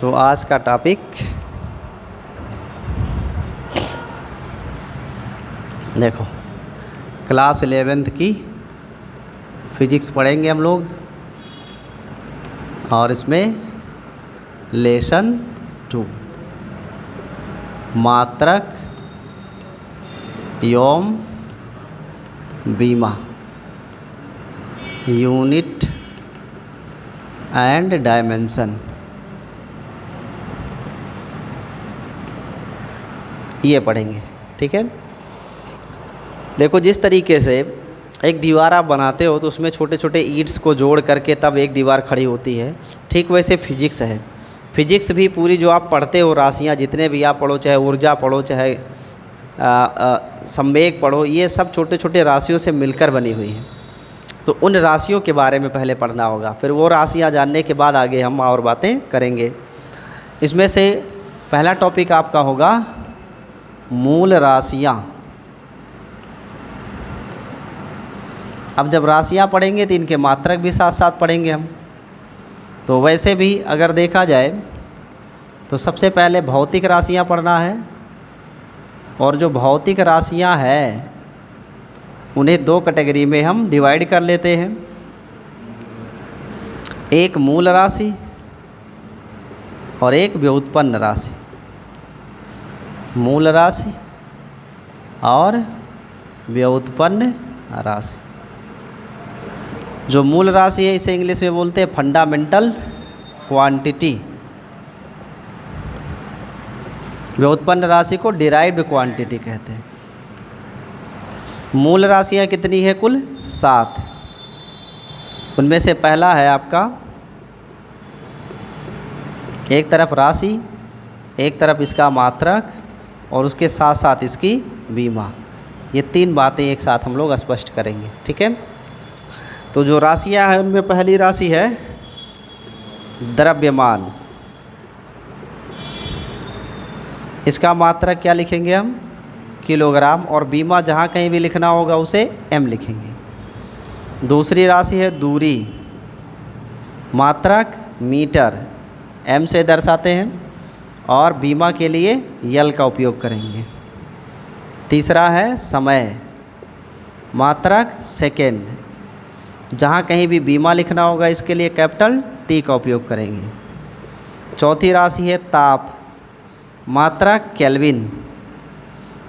तो आज का टॉपिक देखो, क्लास 11th की फिजिक्स पढ़ेंगे हम लोग। और इसमें लेसन 2 मात्रक योम बीमा यूनिट एंड डायमेंशन ये पढ़ेंगे। ठीक है। देखो, जिस तरीके से एक दीवार आप बनाते हो तो उसमें छोटे छोटे ईंट्स को जोड़ करके तब एक दीवार खड़ी होती है, ठीक वैसे फिजिक्स है। फिजिक्स भी पूरी जो आप पढ़ते हो, राशियाँ जितने भी आप पढ़ो, चाहे ऊर्जा पढ़ो, चाहे संवेग पढ़ो, ये सब छोटे छोटे राशियों से मिलकर बनी हुई है। तो उन राशियों के बारे में पहले पढ़ना होगा, फिर वो राशियाँ जानने के बाद आगे हम और बातें करेंगे। इसमें से पहला टॉपिक आपका होगा मूल राशियाँ। अब जब राशियाँ पढ़ेंगे तो इनके मात्रक भी साथ साथ पढ़ेंगे हम। तो वैसे भी अगर देखा जाए तो सबसे पहले भौतिक राशियाँ पढ़ना है, और जो भौतिक राशियाँ हैं उन्हें दो कैटेगरी में हम डिवाइड कर लेते हैं। एक मूल राशि और एक व्युत्पन्न राशि। मूल राशि और व्युत्पन्न राशि। जो मूल राशि है इसे इंग्लिश में बोलते हैं फंडामेंटल क्वांटिटी। व्युत्पन्न राशि को डिराइव्ड क्वांटिटी कहते हैं। मूल राशियाँ कितनी है? कुल 7। उनमें से पहला है आपका, एक तरफ राशि, एक तरफ इसका मात्रक, और उसके साथ साथ इसकी बीमा। ये 3 बातें एक साथ हम लोग स्पष्ट करेंगे। ठीक है। तो जो राशियाँ हैं उनमें पहली राशि है द्रव्यमान। इसका मात्रक क्या लिखेंगे हम? किलोग्राम। और बीमा जहाँ कहीं भी लिखना होगा उसे m लिखेंगे। दूसरी राशि है दूरी। मात्रक मीटर, m से दर्शाते हैं, और बीमा के लिए यल का उपयोग करेंगे। तीसरा है समय। मात्रक सेकेंड। जहाँ कहीं भी बीमा लिखना होगा इसके लिए कैपिटल T का उपयोग करेंगे। चौथी राशि है ताप। मात्रक केल्विन।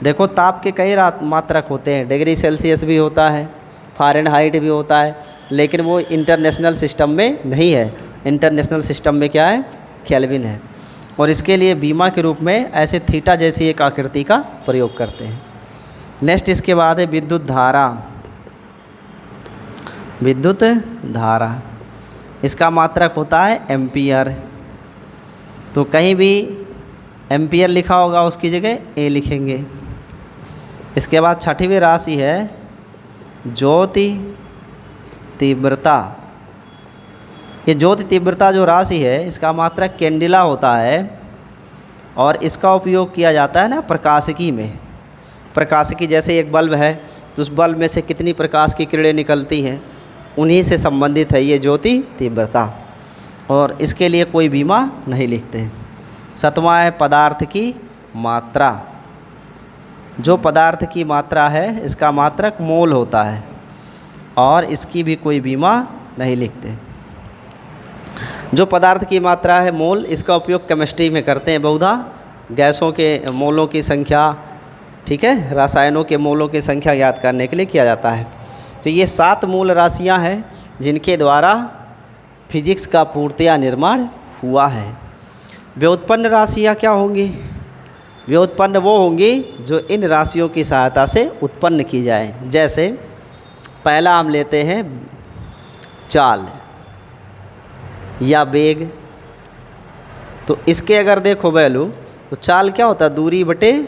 देखो, ताप के कई मात्रक होते हैं, डिग्री सेल्सियस भी होता है, फ़ारेनहाइट भी होता है, लेकिन वो इंटरनेशनल सिस्टम में नहीं है। इंटरनेशनल सिस्टम में क्या है? केल्विन है। और इसके लिए बीमा के रूप में ऐसे थीटा जैसी एक आकृति का प्रयोग करते हैं। नेक्स्ट इसके बाद है विद्युत धारा। विद्युत धारा, इसका मात्रक होता है एम्पियर। तो कहीं भी एम्पियर लिखा होगा उसकी जगह ए लिखेंगे। इसके बाद छठवीं राशि है ज्योति तीव्रता। ये ज्योति तीव्रता जो राशि है इसका मात्रक कैंडिला होता है, और इसका उपयोग किया जाता है ना प्रकाशिकी में। प्रकाशिकी जैसे एक बल्ब है तो उस बल्ब में से कितनी प्रकाश की किरणें निकलती हैं, उन्हीं से संबंधित है ये ज्योति तीव्रता। और इसके लिए कोई बीमा नहीं लिखते। सातवां है पदार्थ की मात्रा। जो पदार्थ की मात्रा है इसका मात्रक मोल होता है, और इसकी भी कोई बीमा नहीं लिखते। जो पदार्थ की मात्रा है मोल, इसका उपयोग केमिस्ट्री में करते हैं बहुधा। गैसों के मोलों की संख्या, ठीक है, रसायनों के मोलों की संख्या ज्ञात करने के लिए किया जाता है। तो ये 7 मूल राशियां हैं जिनके द्वारा फिजिक्स का पूर्णतया निर्माण हुआ है। व्युत्पन्न राशियाँ क्या होंगी? व्युत्पन्न वो होंगी जो इन राशियों की सहायता से उत्पन्न की जाए। जैसे पहला हम लेते हैं चाल या वेग। तो इसके अगर देखो वैल्यू, तो चाल क्या होता है? दूरी बटे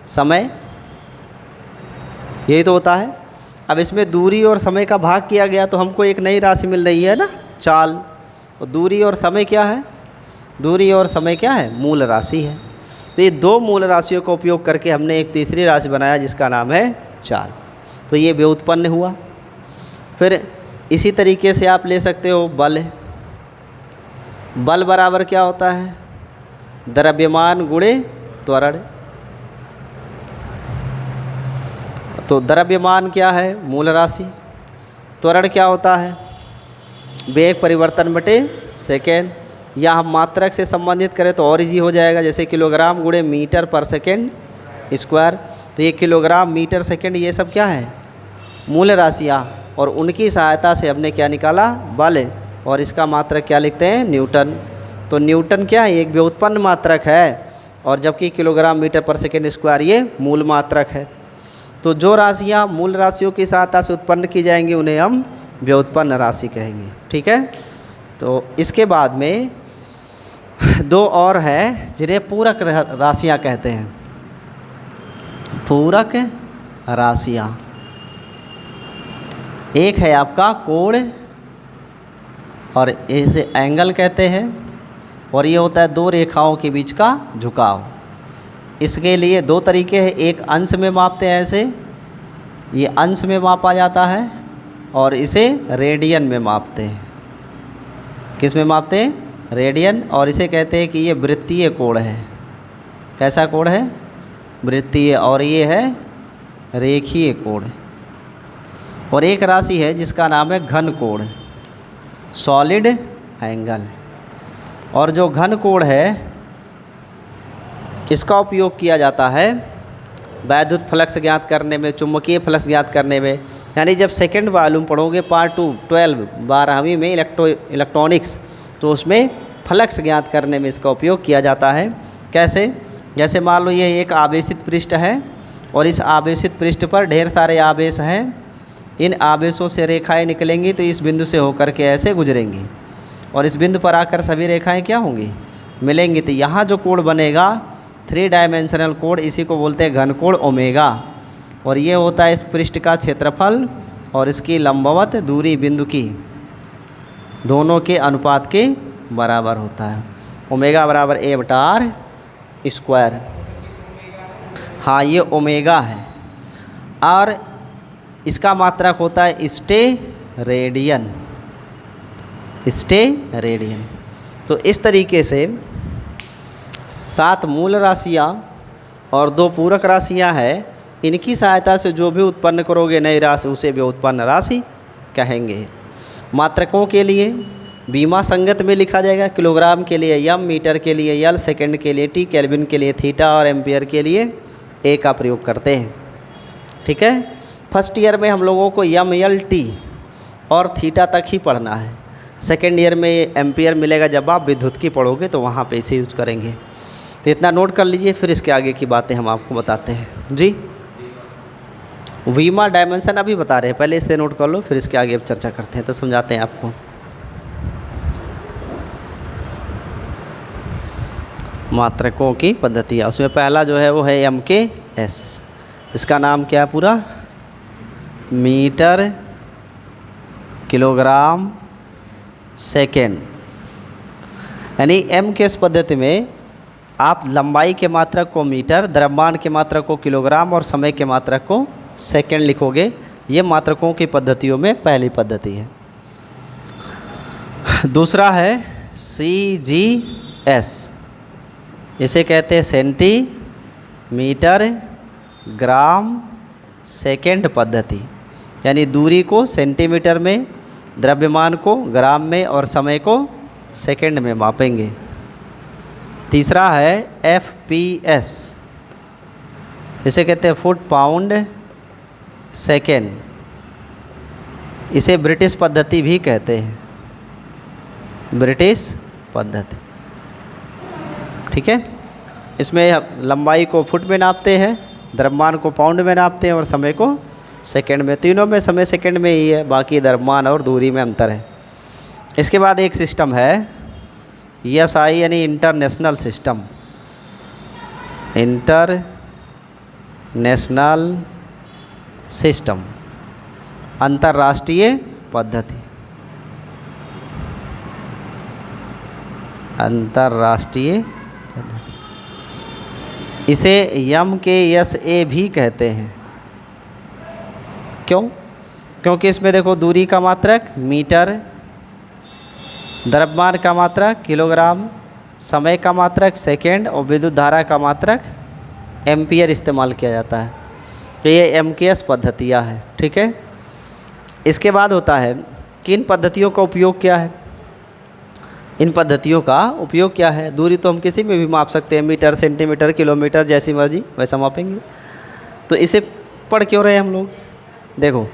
समय, यही तो होता है। अब इसमें दूरी और समय का भाग किया गया तो हमको एक नई राशि मिल रही है ना, चाल। तो दूरी और समय क्या है? दूरी और समय क्या है? मूल राशि है। तो ये 2 मूल राशियों का उपयोग करके हमने एक तीसरी राशि बनाया जिसका नाम है चाल। तो ये व्युत्पन्न हुआ। फिर इसी तरीके से आप ले सकते हो बल। बल बराबर क्या होता है? द्रव्यमान गुणे त्वरण। तो द्रव्यमान क्या है? मूल राशि। त्वरण क्या होता है? वेग परिवर्तन बटे सेकेंड। या हम मात्रक से संबंधित करें तो और इजी हो जाएगा, जैसे किलोग्राम गुणे मीटर पर सेकेंड स्क्वायर। तो ये किलोग्राम मीटर सेकेंड ये सब क्या है? मूल राशियाँ, और उनकी सहायता से हमने क्या निकाला? बल। और इसका मात्रक क्या लिखते हैं? न्यूटन। तो न्यूटन क्या है? एक व्युत्पन्न मात्रक है, और जबकि किलोग्राम मीटर पर सेकेंड स्क्वायर ये मूल मात्रक है। तो जो राशियाँ मूल राशियों की सहायता से उत्पन्न की जाएंगी उन्हें हम व्युत्पन्न राशि कहेंगे। ठीक है। तो इसके बाद में दो और हैं जिन्हें पूरक राशियाँ कहते हैं। पूरक राशियाँ, एक है आपका कोण, और इसे एंगल कहते हैं, और ये होता है दो रेखाओं के बीच का झुकाव। इसके लिए दो तरीके हैं, एक अंश में मापते हैं ऐसे, ये अंश में मापा जाता है, और इसे रेडियन में मापते हैं। किस में मापते हैं? रेडियन। और इसे कहते हैं कि ये वृत्तीय कोण है। कैसा कोण है? वृत्तीय। और ये है रेखीय कोण। और एक राशि है जिसका नाम है घन कोण, सॉलिड एंगल। और जो घन कोण है इसका उपयोग किया जाता है वैद्युत फ्लक्स ज्ञात करने में, चुंबकीय फ्लक्स ज्ञात करने में। यानी जब सेकंड वॉल्यूम पढ़ोगे पार्ट 2 12 12वीं में इलेक्ट्रॉनिक्स, तो उसमें फ्लक्स ज्ञात करने में इसका उपयोग किया जाता है। कैसे? जैसे मान लो ये एक आवेशित पृष्ठ है, और इस आवेशित पृष्ठ पर ढेर सारे आवेश हैं। इन आवेशों से रेखाएं निकलेंगी तो इस बिंदु से होकर के ऐसे गुजरेंगी, और इस बिंदु पर आकर सभी रेखाएं क्या होंगी? मिलेंगी। तो यहाँ जो कोण बनेगा 3 डायमेंशनल कोण, इसी को बोलते हैं घन कोण ओमेगा। और ये होता है इस पृष्ठ का क्षेत्रफल और इसकी लंबवत दूरी बिंदु की दोनों के अनुपात के बराबर होता है। ओमेगा बराबर a/r स्क्वायर। हाँ, ये ओमेगा है। और इसका मात्रक होता है स्टेरेडियन। स्टेरेडियन। तो इस तरीके से 7 मूल राशियाँ और 2 पूरक राशियाँ हैं। इनकी सहायता से जो भी उत्पन्न करोगे नई राशि, उसे व्युत्पन्न राशि कहेंगे। मात्रकों के लिए बीमा संगत में लिखा जाएगा। किलोग्राम के लिए यम, मीटर के लिए यल, सेकंड के लिए टी, केल्विन के लिए थीटा, और एम्पियर के लिए ए का प्रयोग करते हैं। ठीक है। फर्स्ट ईयर में हम लोगों को यम, यल, टी और थीटा तक ही पढ़ना है। सेकेंड ईयर में एम्पियर मिलेगा, जब आप विद्युत की पढ़ोगे तो वहाँ पे इसे यूज करेंगे। तो इतना नोट कर लीजिए, फिर इसके आगे की बातें हम आपको बताते हैं। जी, वीमा डायमेंशन अभी बता रहे हैं, पहले इसे नोट कर लो, फिर इसके आगे अब चर्चा करते हैं, तो समझाते हैं आपको। मात्रकों की पद्धतियाँ, उसमें पहला जो है वो है MKS। इसका नाम क्या है पूरा? Metre kilogram second. यानी MKS पद्धति में आप लंबाई के मात्रक को मीटर, द्रव्यमान के मात्रक को किलोग्राम और समय के मात्रक को सेकेंड लिखोगे। ये मात्रकों की पद्धतियों में पहली पद्धति है। दूसरा है CGS। इसे कहते हैं सेंटीमीटर ग्राम सेकेंड पद्धति। यानी दूरी को सेंटीमीटर में, द्रव्यमान को ग्राम में और समय को सेकेंड में मापेंगे। तीसरा है FPS। इसे कहते हैं फुट पाउंड सेकेंड। इसे ब्रिटिश पद्धति भी कहते हैं, ब्रिटिश पद्धति। ठीक है। इसमें लंबाई को फुट में नापते हैं, द्रव्यमान को पाउंड में नापते हैं और समय को सेकंड में। तीनों में समय सेकंड में ही है, बाकी द्रव्यमान और दूरी में अंतर है। इसके बाद एक सिस्टम है ESI यानी इंटरनेशनल सिस्टम, इंटरनेशनल सिस्टम, अंतर्राष्ट्रीय पद्धति। अंतर्राष्ट्रीय पद्धति, इसे MKSA भी कहते हैं। क्यों? क्योंकि इसमें देखो दूरी का मात्रक मीटर, द्रव्यमान का मात्रक किलोग्राम, समय का मात्रक सेकेंड और विद्युत धारा का मात्रक एम्पियर इस्तेमाल किया जाता है। तो ये एमकेएस पद्धतियाँ हैं, ठीक है। इसके बाद होता है कि इन पद्धतियों का उपयोग क्या है। इन पद्धतियों का उपयोग क्या है, दूरी तो हम किसी में भी माप सकते हैं, मीटर, सेंटीमीटर, किलोमीटर, जैसी मर्जी वैसा मापेंगे। तो इसे पढ़ क्यों रहे हम लोग, देखो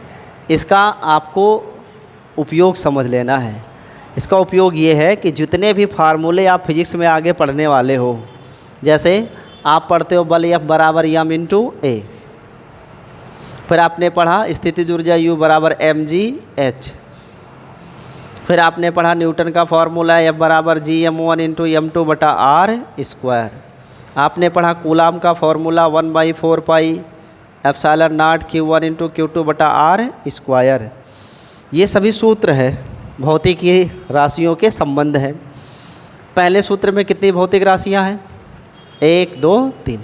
इसका आपको उपयोग समझ लेना है। इसका उपयोग ये है कि जितने भी फार्मूले आप फिजिक्स में आगे पढ़ने वाले हो, जैसे आप पढ़ते हो बल F बराबर m इंटू ए, फिर आपने पढ़ा स्थितिज ऊर्जा U बराबर mgh, फिर आपने पढ़ा न्यूटन का फॉर्मूला F बराबर Gm1 इंटू m2 बटा आर स्क्वायर, आपने पढ़ा कूलाम का formula 1/4 pi epsilon not Q1 into Q2 बटा आर स्क्वायर। ये सभी सूत्र है भौतिकी राशियों के संबंध है। पहले सूत्र में कितनी भौतिक राशियां हैं, 1 2 3।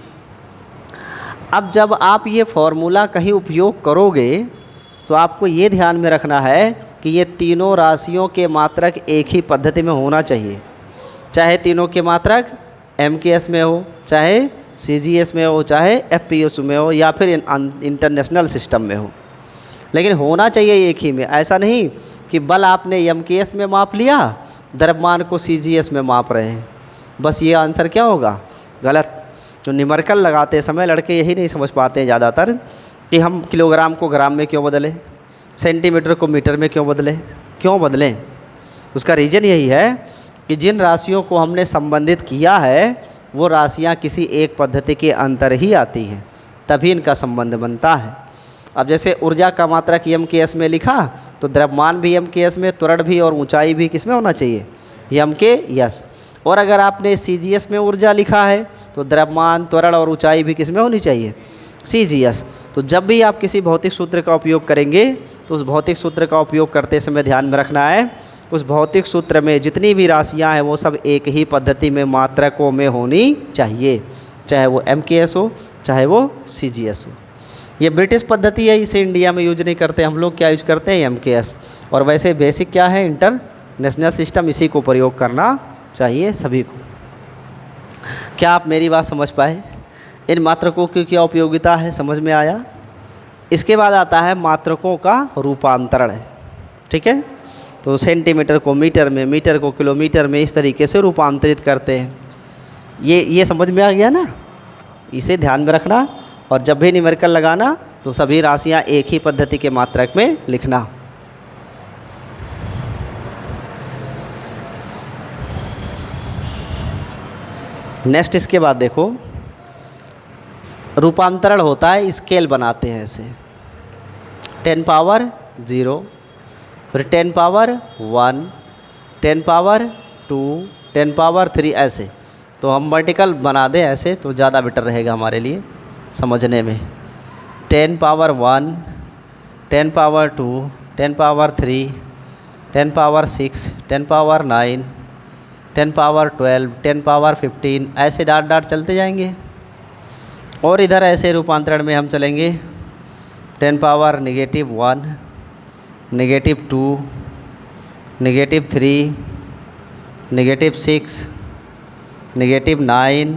अब जब आप ये फॉर्मूला कहीं उपयोग करोगे तो आपको ये ध्यान में रखना है कि ये तीनों राशियों के मात्रक एक ही पद्धति में होना चाहिए, चाहे तीनों के मात्रक एमकेएस में हो, चाहे सीजीएस में हो, चाहे एफपीएस में हो, या फिर इंटरनेशनल सिस्टम में हो, लेकिन होना चाहिए एक ही में। ऐसा नहीं कि बल आपने एमकेएस में माप लिया, द्रव्यमान को सीजीएस में माप रहे हैं, बस ये आंसर क्या होगा, गलत। जो न्यूमेरिकल लगाते समय लड़के यही नहीं समझ पाते हैं ज़्यादातर कि हम किलोग्राम को ग्राम में क्यों बदलें, सेंटीमीटर को मीटर में क्यों बदलें। उसका रीज़न यही है कि जिन राशियों को हमने संबंधित किया है वो राशियाँ किसी एक पद्धति के अंतर ही आती हैं, तभी इनका संबंध बनता है। अब जैसे ऊर्जा का मात्रक एमकेएस में लिखा तो द्रव्यमान भी एमकेएस में, त्वरण भी और ऊंचाई भी किस में होना चाहिए, एमकेएस। और अगर आपने सीजीएस में ऊर्जा लिखा है तो द्रव्यमान, त्वरण और ऊंचाई भी किस में होनी चाहिए, सीजीएस। तो जब भी आप किसी भौतिक सूत्र का उपयोग करेंगे तो उस भौतिक सूत्र का उपयोग करते समय ध्यान में रखना है उस भौतिक सूत्र में जितनी भी राशियां हैं वो सब एक ही पद्धति में मात्रकों में होनी चाहिए, चाहे वो एमकेएस हो चाहे वो सीजीएस हो। ये ब्रिटिश पद्धति है, इसे इंडिया में यूज नहीं करते, हम लोग क्या यूज करते हैं, एमकेएस। और वैसे बेसिक क्या है, इंटरनेशनल सिस्टम, इसी को प्रयोग करना चाहिए सभी को। क्या आप मेरी बात समझ पाए, इन मात्रकों की क्या उपयोगिता है, समझ में आया। इसके बाद आता है मात्रकों का रूपांतरण है, ठीक है। तो सेंटीमीटर को मीटर में, मीटर को किलोमीटर में, इस तरीके से रूपांतरित करते हैं। ये समझ में आ गया ना, इसे ध्यान में रखना। और जब भी न्यूमेरिकल लगाना तो सभी राशियां एक ही पद्धति के मात्रक में लिखना। नेक्स्ट इसके बाद देखो, रूपांतरण होता है, स्केल बनाते हैं ऐसे 10 पावर 0, फिर 10 पावर 1, 10 पावर 2, 10 पावर 3, ऐसे। तो हम वर्टिकल बना दें ऐसे तो ज़्यादा बेटर रहेगा हमारे लिए समझने में। 10 power 1, 10 power 2, 10 power 3, 10 power 6, 10 power 9, 10 power 12, 10 power 15, ऐसे डाट डाट चलते जाएंगे। और इधर ऐसे रूपांतरण में हम चलेंगे 10 power -1, -2, -3, -6, -9,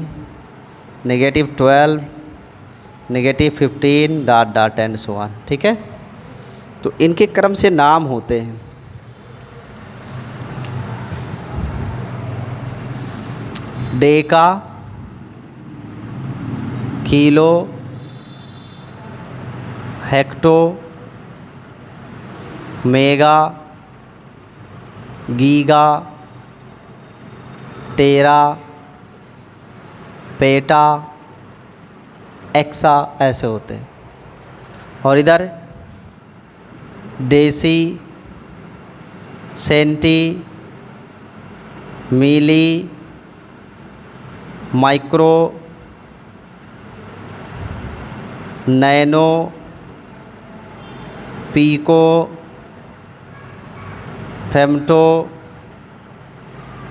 -12, -15 dot dot and so on, ठीक है। तो इनके क्रम से नाम होते हैं। Deca, kilo, hecto, mega, giga, tera, peta, exa, ऐसे होते हैं। और इधर deci, centi, milli, micro, nano, pico, femto,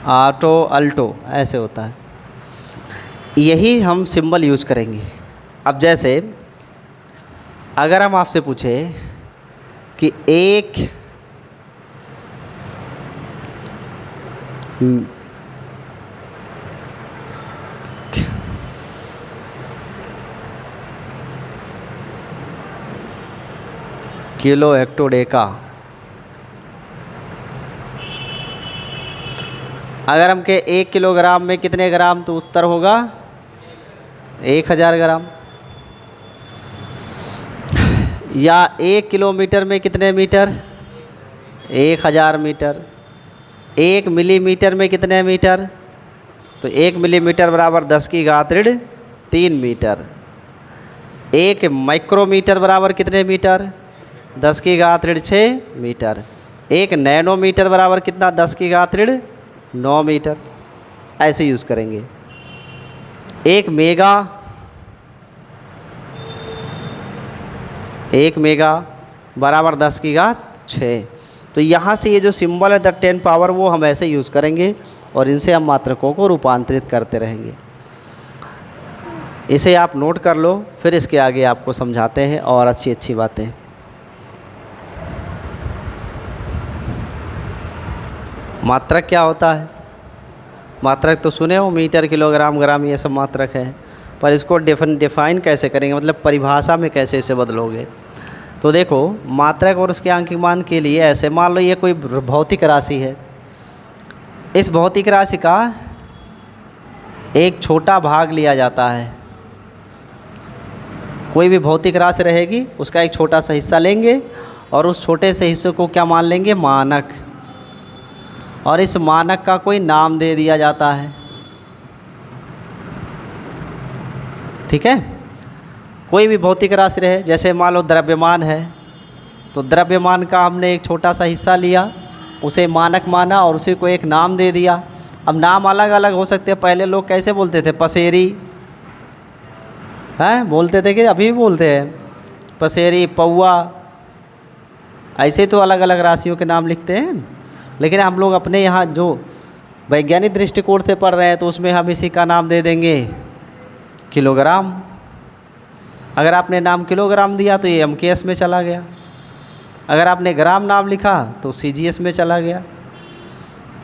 atto, अल्टो, ऐसे होता है। यही हम सिंबल यूज़ करेंगे। अब जैसे अगर हम आपसे पूछें कि एक हम्म, किलो हेक्टोडेका। अगर हम के 1 किलोग्राम में कितने ग्राम, तो उत्तर होगा 1000 ग्राम। या 1 किलोमीटर में कितने मीटर, 1000 मीटर। 1 मिलीमीटर में कितने मीटर, तो 1 मिलीमीटर बराबर 10 की घात ऋण 3 मीटर। 1 माइक्रोमीटर बराबर कितने मीटर, 10 की घात ऋण 6 मीटर। 1 नैनोमीटर बराबर कितना, 10 की घात ऋण 9 मीटर। ऐसे यूज़ करेंगे। 1 मेगा बराबर 10 की घात 6। तो यहाँ से ये जो सिंबल है 10 पावर, वो हम ऐसे यूज़ करेंगे और इनसे हम मात्रकों को रूपांतरित करते रहेंगे। इसे आप नोट कर लो, फिर इसके आगे आपको समझाते हैं और अच्छी अच्छी बातें। मात्रक क्या होता है? मात्रक तो सुने हो, मीटर, किलोग्राम, ग्राम, ये सब मात्रक है। पर इसको डिफाइन कैसे करेंगे, मतलब परिभाषा में कैसे इसे बदलोगे? तो देखो, मात्रक और उसके आंकिक मान के लिए ऐसे मान लो ये कोई भौतिक राशि है। इस भौतिक राशि का एक छोटा भाग लिया जाता है। कोई भी भौतिक राशि रहेगी, उसका एक छोटा सा हिस्सा लेंगे और उस छोटे से हिस्से को क्या मान लेंगे, मानक। और इस मानक का कोई नाम दे दिया जाता है। ठीक है। कोई भी भौतिक राशि रहे, जैसे मान लो द्रव्यमान है, तो द्रव्यमान का हमने एक छोटा सा हिस्सा लिया, उसे मानक माना और उसी को एक नाम दे दिया। अब नाम अलग अलग हो सकते हैं। पहले लोग कैसे बोलते थे, पसेरी हैं बोलते थे, कि अभी भी बोलते हैं पसेरी, पौआ, ऐसे तो अलग अलग राशियों के नाम लिखते हैं। लेकिन हम लोग अपने यहाँ जो वैज्ञानिक दृष्टिकोण से पढ़ रहे हैं, तो उसमें हम इसी का नाम दे देंगे किलोग्राम। अगर आपने नाम किलोग्राम दिया तो ये MKS में चला गया। अगर आपने ग्राम नाम लिखा तो CGS में चला गया।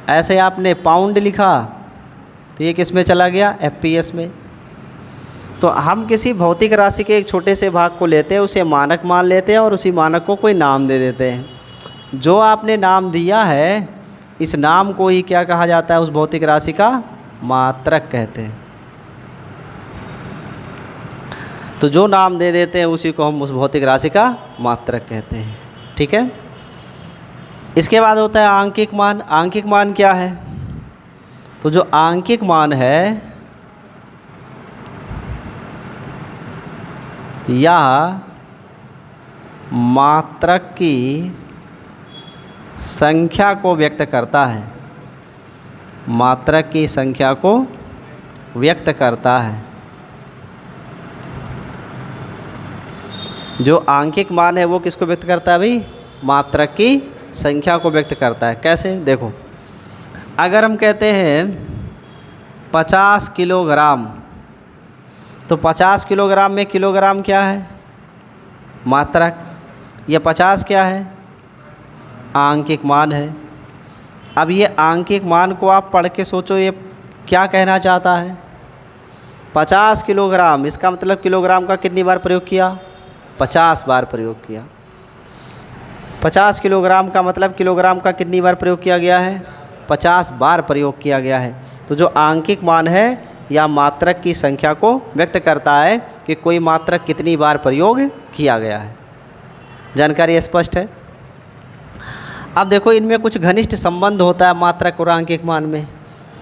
ऐसे आपने पाउंड लिखा तो ये किस में चला गया, FPS में। तो हम किसी भौतिक राशि के एक छोटे से भाग को लेते हैं, उसे मानक मान लेते हैं और उसी मानक को कोई नाम दे देते हैं। जो आपने नाम दिया है, इस नाम को ही क्या कहा जाता है, उस भौतिक राशि का मात्रक कहते हैं। तो जो नाम दे देते हैं उसी को हम उस भौतिक राशि का मात्रक कहते हैं। ठीक है। इसके बाद होता है आंकिक मान। आंकिक मान क्या है? तो जो आंकिक मान है, यह मात्रक की संख्या को व्यक्त करता है। मात्रक की संख्या को व्यक्त करता है। जो आंकिक मान है वो किसको व्यक्त करता है भाई? मात्रक की संख्या को व्यक्त करता है। कैसे? देखो, अगर हम कहते हैं 50 किलोग्राम, तो 50 किलोग्राम में किलोग्राम क्या है? मात्रक। ये 50 क्या है? आंकिक मान है। अब ये आंकिक मान को आप पढ़ के सोचो, ये क्या कहना चाहता है? 50 किलोग्राम, इसका मतलब किलोग्राम का कितनी बार प्रयोग किया? 50 बार प्रयोग किया। 50 किलोग्राम का मतलब किलोग्राम का कितनी बार प्रयोग किया गया है? 50 बार प्रयोग किया गया है। तो जो आंकिक मान है या मात्रक की संख्या को व्यक्त करता है कि कोई मात्रक कितनी बार प्रयोग किया गया है। जानकारी स्पष्ट है? अब देखो, इनमें कुछ घनिष्ठ संबंध होता है मात्रक और आंकिक मान में।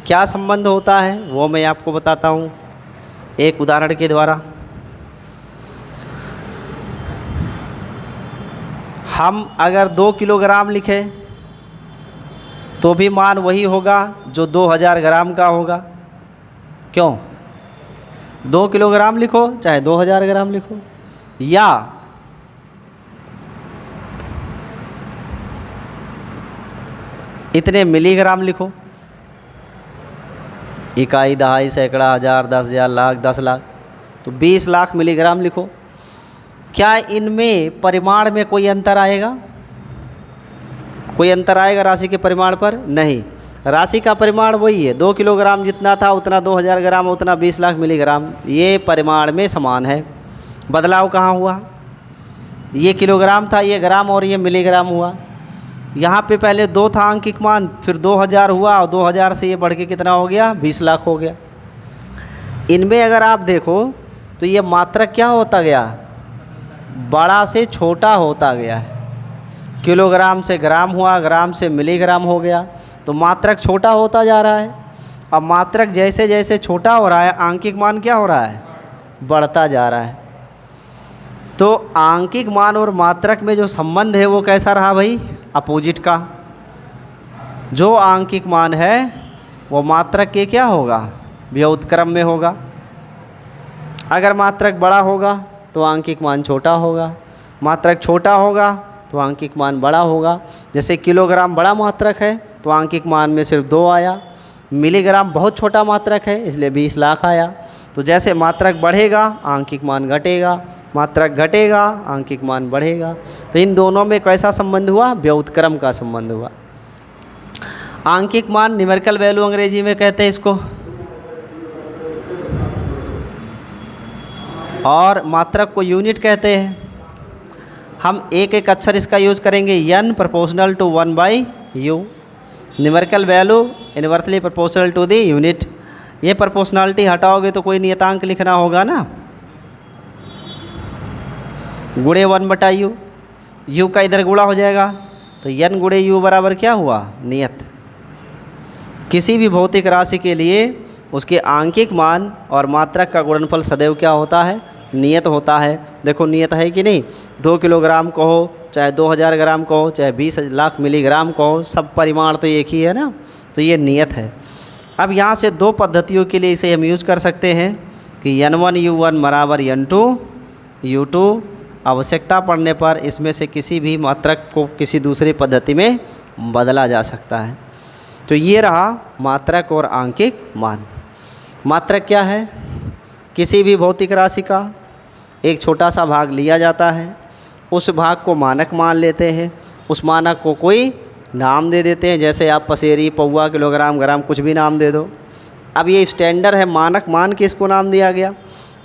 क्या संबंध होता है वो मैं आपको बताता हूँ एक उदाहरण के द्वारा। हम अगर 2 किलोग्राम लिखें तो भी मान वही होगा जो 2000 ग्राम का होगा। क्यों? 2 किलोग्राम लिखो चाहे 2000 ग्राम लिखो, या इतने मिलीग्राम लिखो, इकाई, दहाई, सैकड़ा, हज़ार, 10,000, लाख, 10 लाख, तो 20 लाख मिलीग्राम लिखो। क्या इनमें परिमाण में कोई अंतर आएगा? कोई अंतर आएगा राशि के परिमाण पर? नहीं। राशि का परिमाण वही है, 2 किलोग्राम जितना था उतना 2000 ग्राम, उतना 20 लाख मिलीग्राम, ये परिमाण में समान है। बदलाव कहाँ हुआ? ये किलोग्राम था, ये ग्राम और ये मिलीग्राम हुआ। यहाँ पे पहले 2 था आंकिक मान, फिर 2000 हुआ और 2000 से ये बढ़ के कितना हो गया? 20 लाख हो गया। इनमें अगर आप देखो तो ये मात्रक क्या होता गया? बड़ा से छोटा होता गया है। किलोग्राम से ग्राम हुआ, ग्राम से मिलीग्राम हो गया, तो मात्रक छोटा होता जा रहा है। अब मात्रक जैसे जैसे छोटा हो रहा है, आंकिक मान क्या हो रहा है? बढ़ता जा रहा है। तो आंकिक मान और मात्रक में जो संबंध है वो कैसा रहा भाई? अपोजिट का। जो आंकिक मान है वो मात्रक के क्या होगा? व्युत्क्रम में होगा। अगर मात्रक बड़ा होगा तो आंकिक मान छोटा होगा, मात्रक छोटा होगा तो आंकिक मान बड़ा होगा। जैसे किलोग्राम बड़ा मात्रक है तो आंकिक मान में सिर्फ 2 आया, मिलीग्राम बहुत छोटा मात्रक है इसलिए 20 लाख आया। तो जैसे मात्रक बढ़ेगा आंकिक मान घटेगा, मात्रक घटेगा आंकिक मान बढ़ेगा। तो इन दोनों में कैसा संबंध हुआ? व्युत्क्रम का संबंध हुआ। आंकिक मान न्यूमेरिकल वैल्यू अंग्रेजी में कहते हैं इसको, और मात्रक को यूनिट कहते हैं। हम एक एक अक्षर इसका यूज़ करेंगे, n proportional to 1/u, numerical value inversely proportional to the unit. ये प्रोपोर्शनलिटी हटाओगे तो कोई नियतांक लिखना होगा ना, गुणे 1/u, u का इधर गुणा हो जाएगा तो n गुणे u बराबर क्या हुआ? नियत। किसी भी भौतिक राशि के लिए उसके आंकिक मान और मात्रक का गुणनफल सदैव क्या होता है? नियत होता है। देखो नियत है कि नहीं? 2 किलोग्राम कहो, चाहे 2000 ग्राम कहो, चाहे 20 लाख मिलीग्राम कहो, सब परिमाण तो एक ही है ना, तो ये नियत है। अब यहाँ से 2 पद्धतियों के लिए इसे हम यूज़ कर सकते हैं कि n1u1 बराबर n2u2। आवश्यकता पड़ने पर इसमें से किसी भी मात्रक को किसी दूसरी पद्धति में बदला जा सकता है। तो ये रहा मात्रक और आंकिक मान। मात्रक क्या है? किसी भी भौतिक राशि का एक छोटा सा भाग लिया जाता है, उस भाग को मानक मान लेते हैं, उस मानक को कोई नाम दे देते हैं, जैसे आप पसेरी, पौवा, किलोग्राम, ग्राम, कुछ भी नाम दे दो। अब ये स्टैंडर्ड है, मानक मान के इसको नाम दिया गया,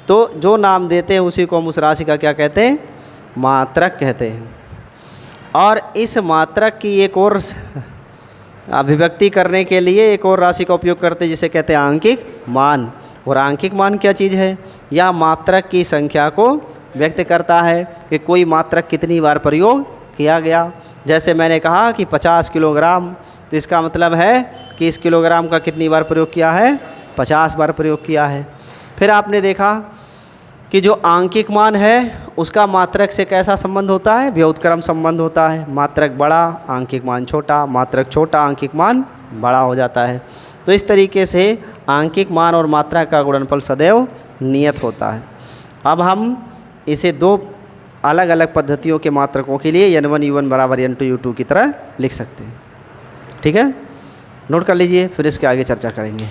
तो जो नाम देते हैं उसी को हम उस राशि का क्या कहते हैं? मात्रक कहते हैं। और इस मात्रक की एक और अभिव्यक्ति करने के लिए एक और राशि का उपयोग करते हैं जिसे कहते हैं आंकिक मान। और आंकिक मान क्या चीज़ है? यह मात्रक की संख्या को व्यक्त करता है कि कोई मात्रक कितनी बार प्रयोग किया गया। जैसे मैंने कहा कि 50 किलोग्राम, तो इसका मतलब है कि इस किलोग्राम का कितनी बार प्रयोग किया है? 50 बार प्रयोग किया है। फिर आपने देखा कि जो आंकिक मान है उसका मात्रक से कैसा संबंध होता है? व्युत्क्रम संबंध होता है। मात्रक बड़ा, आंकिक मान छोटा, मात्रक छोटा, आंकिक मान बड़ा हो जाता है। तो इस तरीके से आंकिक मान और मात्रक का गुणनफल सदैव नियत होता है। अब हम इसे 2 अलग अलग पद्धतियों के मात्रकों के लिए n1u1 बराबर n2u2 की तरह लिख सकते हैं। ठीक है, नोट कर लीजिए, फिर इसके आगे चर्चा करेंगे।